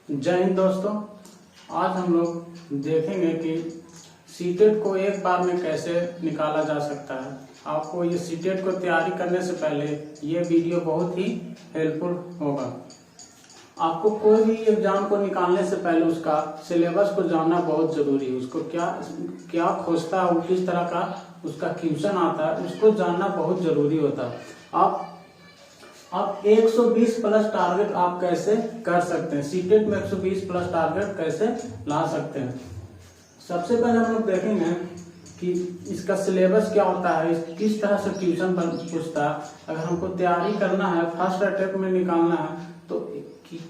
जय हिंद दोस्तों। आज हम लोग देखेंगे कि सीटेट को एक बार में कैसे निकाला जा सकता है। आपको ये सीटेट को तैयारी करने से पहले ये वीडियो बहुत ही हेल्पफुल होगा। आपको कोई भी एग्जाम को निकालने से पहले उसका सिलेबस को जानना बहुत जरूरी है। उसको क्या क्या खोजता है, किस तरह का उसका क्वेश्चन आता है, उसको जानना बहुत जरूरी होता है। आप 120 प्लस टारगेट आप कैसे कर सकते हैं, सीटेट में 120 प्लस टारगेट कैसे ला सकते हैं। सबसे पहले हम लोग देखेंगे कि इसका सिलेबस क्या होता है, किस तरह से क्वेश्चन पूछता है। अगर हमको तैयारी करना है, फर्स्ट अटेम्प्ट में निकालना है, तो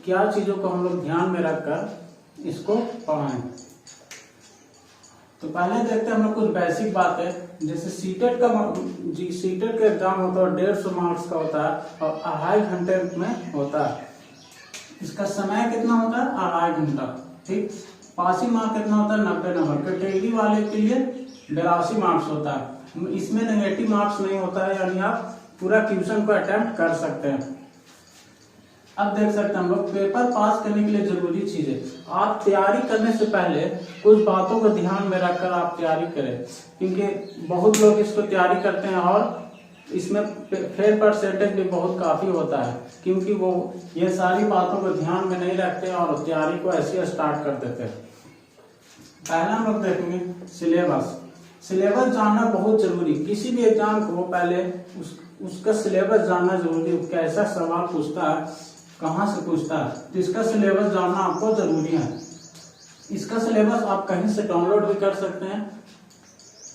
क्या चीजों को हम लोग ध्यान में रखकर इसको पढ़ाएं। तो पहले देखते हैं हम लोग कुछ बेसिक बातें। जैसे सीटेट का एग्जाम होता है 150 मार्क्स का होता है और 2.5 घंटे में होता है। इसका समय कितना होता है, 2.5 घंटा। ठीक, पासिंग मार्क कितना होता है, 90 नंबर। कैटेगरी वाले के लिए 82 मार्क्स होता है। इसमें नेगेटिव मार्क्स नहीं होता है, यानी आप पूरा क्वेश्चन को अटेम्प्ट कर सकते हैं। अब देख सकते हैं हम लोग पेपर पास करने के लिए जरूरी चीजें। आप तैयारी करने से पहले कुछ बातों को ध्यान में रखकर आप तैयारी करें, क्योंकि बहुत लोग इसको तैयारी करते हैं और इसमें फेल परसेंटेज भी बहुत काफी होता है, क्योंकि वो ये सारी बातों को ध्यान में नहीं रखते और तैयारी को ऐसे स्टार्ट कर देते हैं। पहला हम लोग देखेंगे सिलेबस जानना बहुत जरूरी। किसी भी एग्जाम को पहले उसका सिलेबस जानना जरूरी। कैसा सवाल पूछता है, कहाँ से पूछता है, तो इसका सिलेबस जानना आपको जरूरी है। इसका सिलेबस आप कहीं से डाउनलोड भी कर सकते हैं।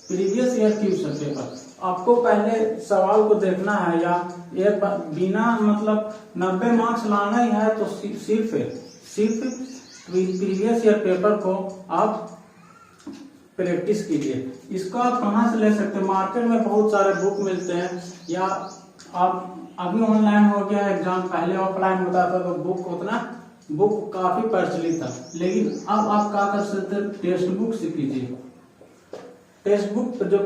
प्रीवियस ईयर क्वेश्चन पेपर आपको पहले सवाल को देखना है, या एक बिना मतलब 90 मार्क्स लाना ही है तो सिर्फ प्रीवियस ईयर पेपर को आप प्रैक्टिस कीजिए। इसको आप कहाँ से ले सकते हैं, मार्केट में बहुत सारे बुक मिलते हैं, या आप अभी ऑनलाइन हो गया एग्जाम, पहले ऑफलाइन होता था तो बुक काफी प्रचलित था। लेकिन अब आप क्या कर सकते हैं, टेक्स्ट बुक से कीजिए। टेक्स्ट बुक जो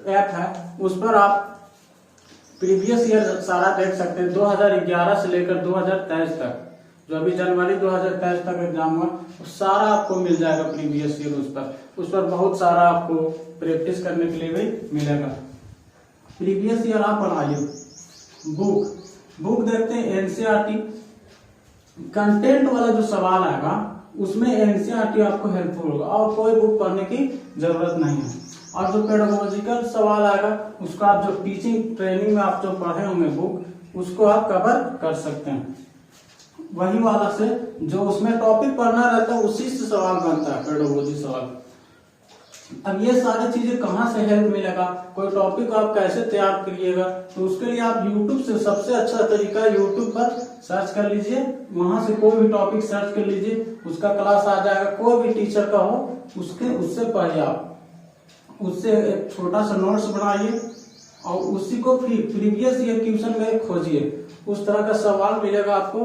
ऐप है उस पर आप प्रीवियस ईयर सारा देख सकते हैं। 2011 से लेकर 2023 तक, जो अभी जनवरी 2023 तक एग्जाम हुआ, सारा आपको मिल जाएगा प्रीवियस ईयर। उस पर बहुत सारा आपको प्रैक्टिस करने के लिए भी मिलेगा। प्रीवियस ईयर आप बनाइए। बुक देखते हैं एनसीईआरटी कंटेंट वाला जो सवाल आएगा उसमें एनसीईआरटी आपको हेल्पफुल होगा और कोई बुक पढ़ने की जरूरत नहीं है। और जो पेडागोजिकल सवाल आएगा उसको आप जो टीचिंग ट्रेनिंग में आप जो पढ़े होंगे बुक, उसको आप कवर कर सकते हैं। वही वाला से जो उसमें टॉपिक पढ़ना रहता है उसी से सवाल बनता है, पेडागोजी सवाल। अब ये सारी चीजें कहाँ से हेल्प मिलेगा, कोई टॉपिक आप कैसे तैयार करिएगा, तो उसके लिए आप YouTube से, सबसे अच्छा तरीका YouTube पर सर्च कर लीजिए। वहां से कोई भी टॉपिक सर्च कर लीजिए, उसका क्लास आ जाएगा। कोई भी टीचर का हो उससे पढ़िए। आप उससे एक छोटा सा नोट्स बनाइए और उसी को प्रीवियस ईयर क्वेश्चन में खोजिए। उस तरह का सवाल मिलेगा आपको।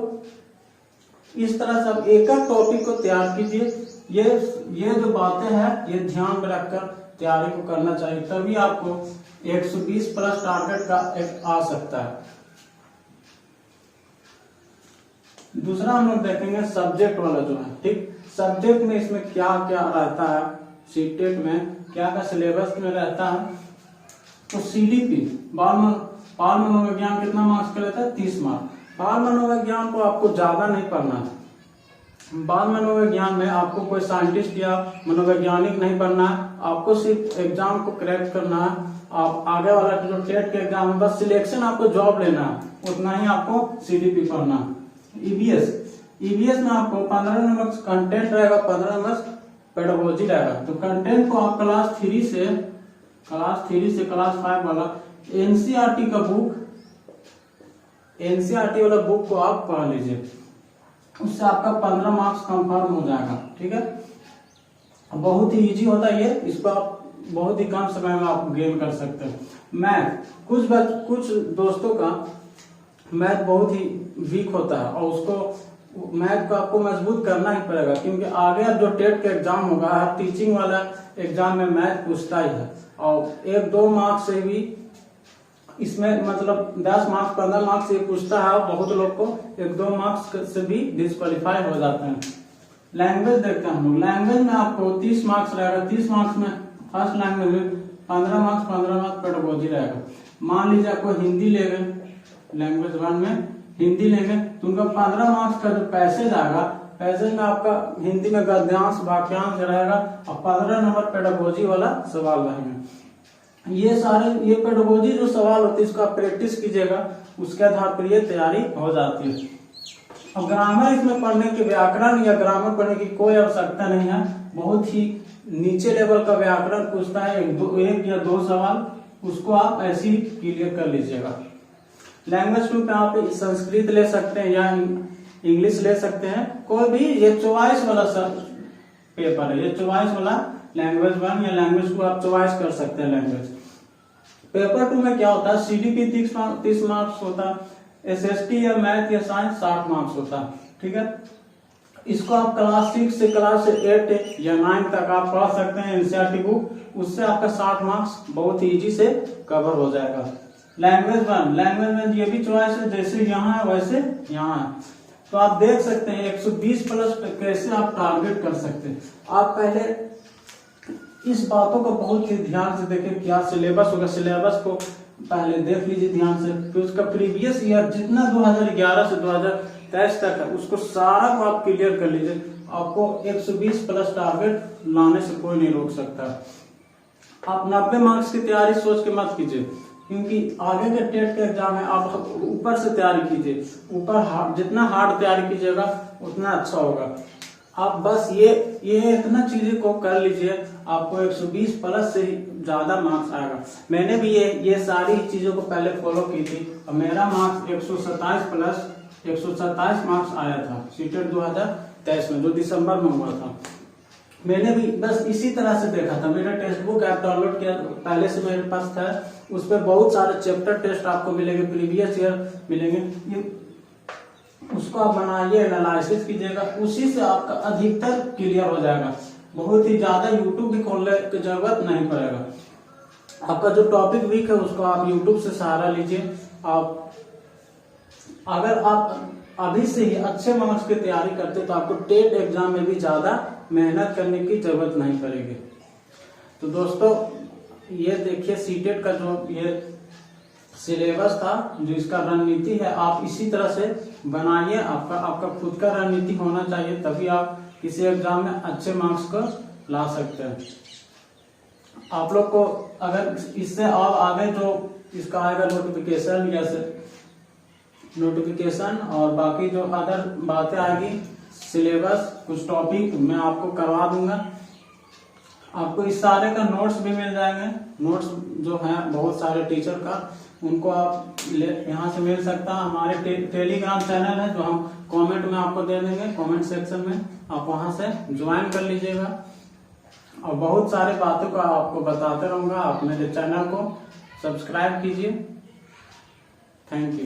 इस तरह से आप एक टॉपिक को तैयार कीजिए। ये जो बातें हैं ये ध्यान में रखकर तैयारी को करना चाहिए, तभी आपको 120 प्लस टारगेट का एक आ सकता है। दूसरा हम लोग देखेंगे सब्जेक्ट वाला जो है। ठीक, सब्जेक्ट में इसमें क्या क्या रहता है, सीटेट में क्या क्या सिलेबस में रहता है। तो सीडीपी बाल मनोविज्ञान कितना मार्क्स का लेता है, 30 मार्क्स। बाल मनोविज्ञान को आपको ज्यादा नहीं पढ़ना है। बाल मनोविज्ञान में आपको कोई साइंटिस्ट या मनोवैज्ञानिक नहीं बनना है, आपको सिर्फ एग्जाम को क्रैक करना है। आप आगे वाला जो टेट के एग्जाम है बस सिलेक्शन, आपको जॉब लेना है, उतना ही आपको सीडीपी पढ़ना है। ईवीएस में आपको 15 नंबर कंटेंट रहेगा, 15 नंबर पेडागोजी रहेगा। तो कंटेंट को आप क्लास 3 से क्लास 5 वाला एनसीईआरटी वाला बुक को आप पढ़ लीजिए। उससे आपका 15 मार्क्स कंफर्म हो जाएगा। ठीक है, बहुत ही इजी होता है ये। इसको आप बहुत ही कम समय में आप गेन कर सकते हैं। मैथ, कुछ दोस्तों का मैथ बहुत ही वीक होता है और उसको मैथ को आपको मजबूत करना ही पड़ेगा, क्योंकि आगे जो टेट का एग्जाम होगा, हर टीचिंग वाला एग्जाम में मैथ पूछता ही है। और 1-2 मार्क्स से भी इसमें मतलब 10 मार्क्स 15 मार्क्स से पूछता है। बहुत लोग को 1-2 मार्क्स से भी डिस्क्वालीफाई हो जाते हैं। लैंग्वेज देखते हैं हम लोग। लैंग्वेज में आपको 30 मार्क्स रहेगा। 30 मार्क्स में फर्स्ट लैंग्वेज में 15 मार्क्स पेडागोजी रहेगा। मान लीजिए आपको हिंदी लेंगे, लैंग्वेज 1 में हिंदी लेंगे तो उनका 15 मार्क्स का जो पैसेज आएगा, पैसेज में आपका हिंदी में गद्यांश वाक्यांश रहेगा और 15 नंबर पेडागोजी वाला सवाल रहेंगे। ये पेडागोजी जो सवाल होते हैं इसको आप प्रैक्टिस कीजिएगा, उसके आधार पर ये तैयारी हो जाती है। अब ग्रामर इसमें पढ़ने के, व्याकरण या ग्रामर पढ़ने की कोई आवश्यकता नहीं है। बहुत ही नीचे लेवल का व्याकरण पूछता है, एक या दो सवाल, उसको आप ऐसे ही क्लियर कर लीजिएगा। लैंग्वेज 2 पे आप संस्कृत ले सकते हैं या इंग्लिश ले सकते हैं, कोई भी। ये चॉइस वाला पेपर है, ये चॉइस वाला लैंग्वेज 1 या लैंग्वेज 2 आप चॉइस कर सकते हैं। लैंग्वेज पेपर 2 में क्या होता है, CDP 30 मार्क्स होता है, SST या मैथ या साइंस 60 मार्क्स होता है। ठीक है, इसको आप क्लास 6 से क्लास 8 या 9 तक आप पढ़ सकते हैं NCERT बुक, उससे आपका 60 मार्क्स बहुत ही इजी से कवर हो जाएगा। लैंग्वेज 1, लैंग्वेज में ये भी चॉइस है, जैसे यहाँ है वैसे यहाँ है। तो आप देख सकते हैं 120 प्लस कैसे आप टारगेट कर सकते हैं। आप पहले इस बातों को बहुत ही ध्यान से देखें, क्या सिलेबस होगा, सिलेबस को पहले देख लीजिए ध्यान से। फिर उसका प्रीवियस ईयर जितना 2011 से 2023 तक है उसको सारा को आप क्लियर कर लीजिए। आपको 120 प्लस टारगेट लाने से कोई नहीं रोक सकता। आप 90 मार्क्स की तैयारी सोच के मत कीजिए, क्योंकि आगे के टेट के एग्जाम है, आप ऊपर से तैयारी कीजिए। ऊपर जितना हार्ड तैयारी कीजिएगा उतना अच्छा होगा। आप बस ये इतना चीजें को कर लीजिए, आपको 120 प्लस से ज्यादा मार्क्स आएगा। मैंने भी ये सारी चीजों को पहले फॉलो की थी और मेरा मार्क्स 127 प्लस 127 मार्क्स आया था सीटेट 2023 में, जो दिसंबर में हुआ था। मैंने भी बस इसी तरह से देखा था। मेरा टेक्स्ट बुक ऐप डाउनलोड किया, पहले से मेरे पास था, उस पर बहुत सारे चैप्टर टेस्ट आपको मिलेंगे, प्रीवियस ईयर मिलेंगे। उसको आप बनाइए, एनालिसिस कीजिएगा, उसी से आपका अधिकतर क्लियर हो जाएगा। बहुत ही ज्यादा यूट्यूब भी खोलने की जरूरत नहीं पड़ेगा। आपका जो टॉपिक वीक है उसको आप यूट्यूब से सहारा लीजिए। आप अगर आप अभी से ही अच्छे मार्क्स की तैयारी करते तो आपको टेट एग्जाम में भी ज्यादा मेहनत करने की जरूरत नहीं पड़ेगी। तो दोस्तों ये देखिए सीटेट का जो ये सिलेबस था, जो इसका रणनीति है, आप इसी तरह से बनाइए। आपका खुद का रणनीति होना चाहिए, तभी आप किसी एग्जाम में अच्छे मार्क्स को ला सकते हैं। आप लोग को अगर इससे और आगे जो इसका आएगा नोटिफिकेशन और बाकी जो अदर बातें आएगी, सिलेबस, कुछ टॉपिक मैं आपको करवा दूंगा। आपको इस सारे का नोट्स भी मिल जाएंगे। नोट्स जो है बहुत सारे टीचर का, उनको आप यहाँ से मिल सकता है। हमारे टेलीग्राम चैनल है जो हम कमेंट में आपको दे देंगे, कमेंट सेक्शन में आप वहां से ज्वाइन कर लीजिएगा। और बहुत सारे बातों को आपको बताते रहूंगा। आप मेरे चैनल को सब्सक्राइब कीजिए। Thank you.